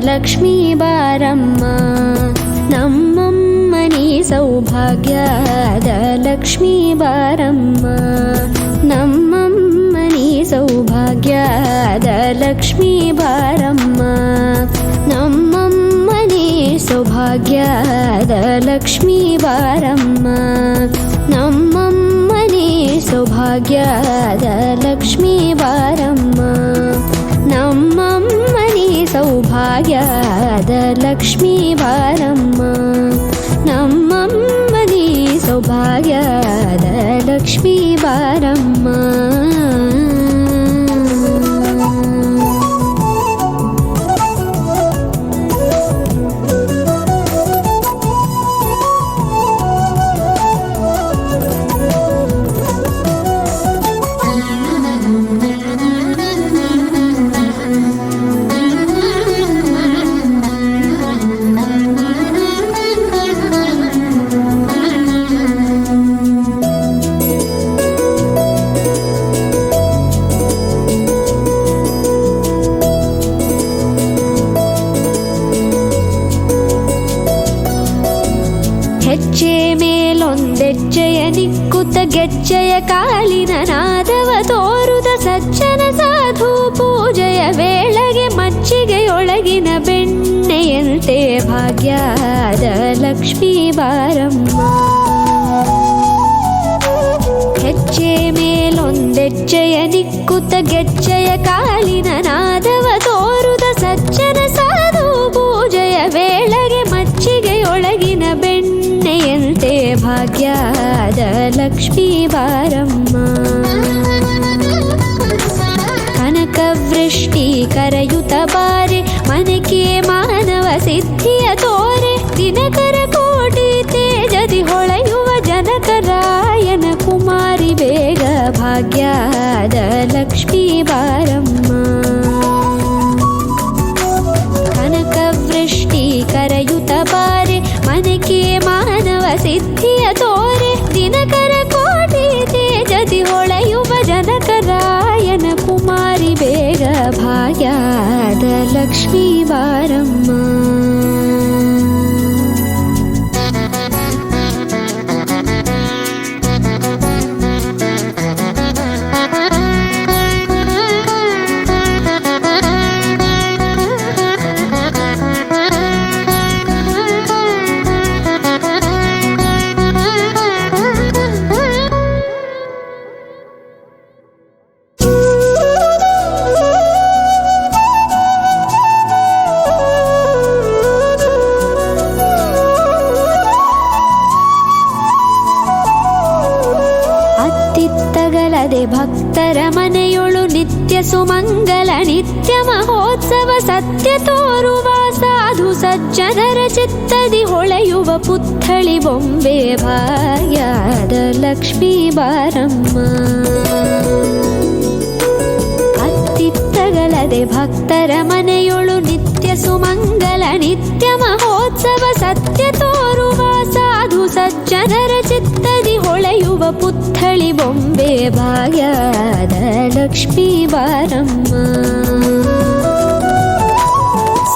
ಲಕ್ಷ್ಮೀ ಬಾರಮ್ಮ, ನಮ್ಮಮ್ಮನಿ ಸೌಭಾಗ್ಯದ ಲಕ್ಷ್ಮೀ ಬಾರಮ್ಮ, ನಮ್ಮಮ್ಮನಿ ಸೌಭಾಗ್ಯದ ಲಕ್ಷ್ಮೀ ಬಾರಮ್ಮ, ನಮ್ಮಮ್ಮನಿ ಸೌಭಾಗ್ಯದ ಲಕ್ಷ್ಮೀ ಬಾರಮ್ಮ, ನಮ್ಮಮ್ಮನಿ ಸೌಭಾಗ್ಯದ ಲಕ್ಷ್ಮೀ ಬಾರಮ್ಮ, ನಮ್ಮಮ್ಮನಿ ಸೌಭಾಗ್ಯದ ಲಕ್ಷ್ಮೀ ಬಾರಮ್ಮ, ನಮ್ಮಮ್ಮನಿ ಸೌಭಾಗ್ಯದ ಲಕ್ಷ್ಮೀ ಬಾರಮ್ಮ. ಹೆಜ್ಜೆ ಮೇಲೊಂದೆಜ್ಜೆಯ ನಿಕ್ಕುತ್ತ ಗೆಜ್ಜೆಯ ಕಾಲಿನ ನಾದವ ತೋರುದ ಸಜ್ಜನ ಸಾಧು ಪೂಜೆಯ ವೇಳೆಗೆ ಮಜ್ಜಿಗೆಯೊಳಗಿನ ಬೆಣ್ಣೆಯಂತೆ ಭಾಗ್ಯದ ಲಕ್ಷ್ಮೀ ಬಾರಮ್ಮ, ಹೆಜ್ಜೆ ಮೇಲೊಂದೆಜ್ಜೆಯ ನಿಕ್ಕುತ್ತ ಗೆಜ್ಜೆಯ ಕಾಲಿನ ನಾದವ ತೋರುದ ಸಜ್ಜನ ಸಾಧು ಪೂಜೆಯ ವೇಳೆಗೆ ಮಜ್ಜಿಗೆಯೊಳಗಿನ ಬೆಣ್ಣೆಯಂತೆ ಭಾಗ್ಯದ ಲಕ್ಷ್ಮೀ ಬಾರಮ್ಮ, ಕನಕವೃಷ್ಟಿ ಕರೆಯುತ್ತ ಬಾರೆ ಮನಕೆ ಮಾನವ ಸಿದ್ಧಿಯ ತೋರೆ, ದಿನಕರ ಕೋಟಿ ತೇಜದಿ ಹೊಳೆಯುವ ಜನಕರಾಯನ ಕುಮಾರಿ ಬೇಗ ಭಾಗ್ಯದ ಲಕ್ಷ್ಮೀ ಬಾರಮ್ಮ, ಕನಕವೃಷ್ಟಿ ಕರೆಯುತ್ತ ಬಾರೆ ಮನಕೆ ಮಾನವ ಸಿದ್ಧಿಯ ತೋರೆ, ದಿನಕರ ಕೋಟಿ ತೇಜದಿ ಹೊಳೆಯುವ ಜನಕರಾಯನ ಕುಮಾರಿ ಬೇಗ ಭಾಗ್ಯದ ಲಕ್ಷ್ಮೀ ಬಾರಮ್ಮ. ಅತ್ತಿತ್ತಗಲದೆ ಭಕ್ತರ ಮನೆಯೊಳು ನಿತ್ಯ ಸುಮಂಗಲ ನಿತ್ಯ ಮಹೋತ್ಸವ ಸತ್ಯ ತೋರುವ ಸಾಧು ಸಜ್ಜನರ ಚಿತ್ತದಿ ಹೊಳೆಯುವ ಪುತ್ಥಳಿ ಬೊಂಬೆ ಭಾಗ್ಯದ ಲಕ್ಷ್ಮೀ ಬಾರಮ್ಮ, ಅತ್ತಿತ್ತಗಲದೆ ಭಕ್ತರ ಮನೆಯೊಳು ನಿತ್ಯ ಸುಮಂಗಲ ನಿತ್ಯ ಮಹೋತ್ಸವ ಸತ್ಯ ತೋರುವ ಸಾಧು ಸಜ್ಜನರ ಚಿತ್ತದಿ ಹೊಳೆಯುವ ಪುತ್ಥಳಿ ಬೊಂಬೆ ಭಾಗ್ಯದ ಲಕ್ಷ್ಮೀ ಬಾರಮ್ಮ,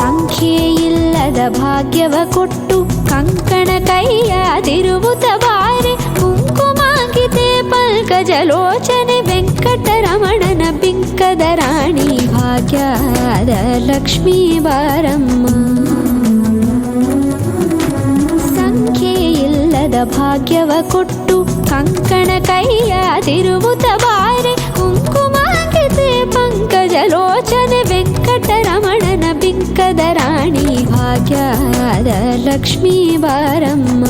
ಸಂಖ್ಯೆಯಿಲ್ಲದ ಭಾಗ್ಯವ ಕೊಟ್ಟು ಕಂಕಣ ಕೈಯಾದಿರುವುತ ಬಾರೆ, ಕುಂಕುಮಾಂಕಿತೆ ಪಲ್ಕಜಲೋಚನೆ ವೆಂಕಟರಮಣನ ಬಿಂಕದ ರಾಣಿ ಭಾಗ್ಯದ ಲಕ್ಷ್ಮೀ ಬಾರಮ್ಮ, ಸಂಖ್ಯೆಯಿಲ್ಲದ ಭಾಗ್ಯವ ಕೊಟ್ಟು ಕಂಕಣ ಕೈಯಾದಿರುವುತ ಬಾರೆ, ಕುಂಕುಮಾಂಕಿತೆ ಪಂಕಜಲೋಚನೆ ವೆಂಕಟರಮಣನ ಬಿಂಕದ ರಾಣಿ ಭಾಗ್ಯದ ಲಕ್ಷ್ಮೀ ಬಾರಮ್ಮ,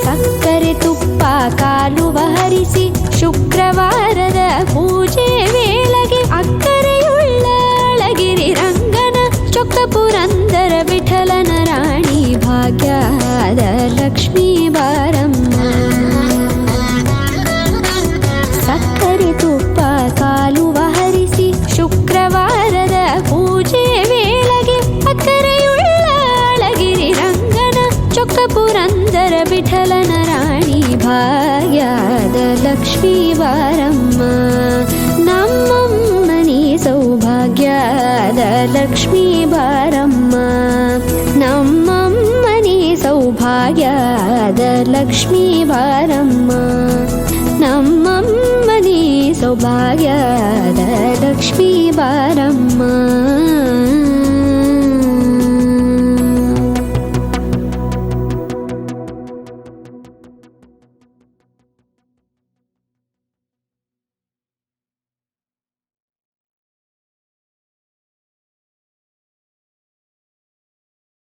ಸಕ್ಕರೆ ತುಪ್ಪ ಕಾಲುವ ಹರಿಸಿ ಶುಕ್ರವಾರದ ಪೂಜೆ ವೇಳೆಗೆ ಅಕ್ಕರೆಯುಳ್ಳ ಅಳಗಿರಿ ರಂಗನ ಚೊಕ್ಕ ಪುರಂದರ ವಿಠಲನ ರಾಣಿ ಭಾಗ್ಯದ ಲಕ್ಷ್ಮೀ ಬಾರಮ್ಮ, ಸಕ್ಕರೆ ತುಪ್ಪ ಕಾಲುವ ಹರಿಸಿ ಶುಕ್ರವಾರದ ಪೂಜೆ ವೇಳೆಗೆ ಅಕ್ಕರೆಯುಳ್ಳ ಅಳಗಿರಿ ರಂಗನ ಚೊಕ್ಕ ಪುರಂದರ ವಿಠಲನ ರಾಣಿ ಭಾಗ್ಯದ ಲಕ್ಷ್ಮೀ ಬಾರಮ್ಮ, ನಮ್ಮಮ್ಮನಿ ಸೌಭಾಗ್ಯ ಸೌಭಾಗ್ಯದ ಲಕ್ಷ್ಮೀ ಬಾರಮ್ಮ ನಮ್ಮಮ್ಮನಿ ಸೌಭಾಗ್ಯದ ಲಕ್ಷ್ಮೀ ಬಾರಮ್ಮ ನಮ್ಮಮ್ಮನಿ ಸೌಭಾಗ್ಯದ ಲಕ್ಷ್ಮೀ ಬಾರಮ್ಮ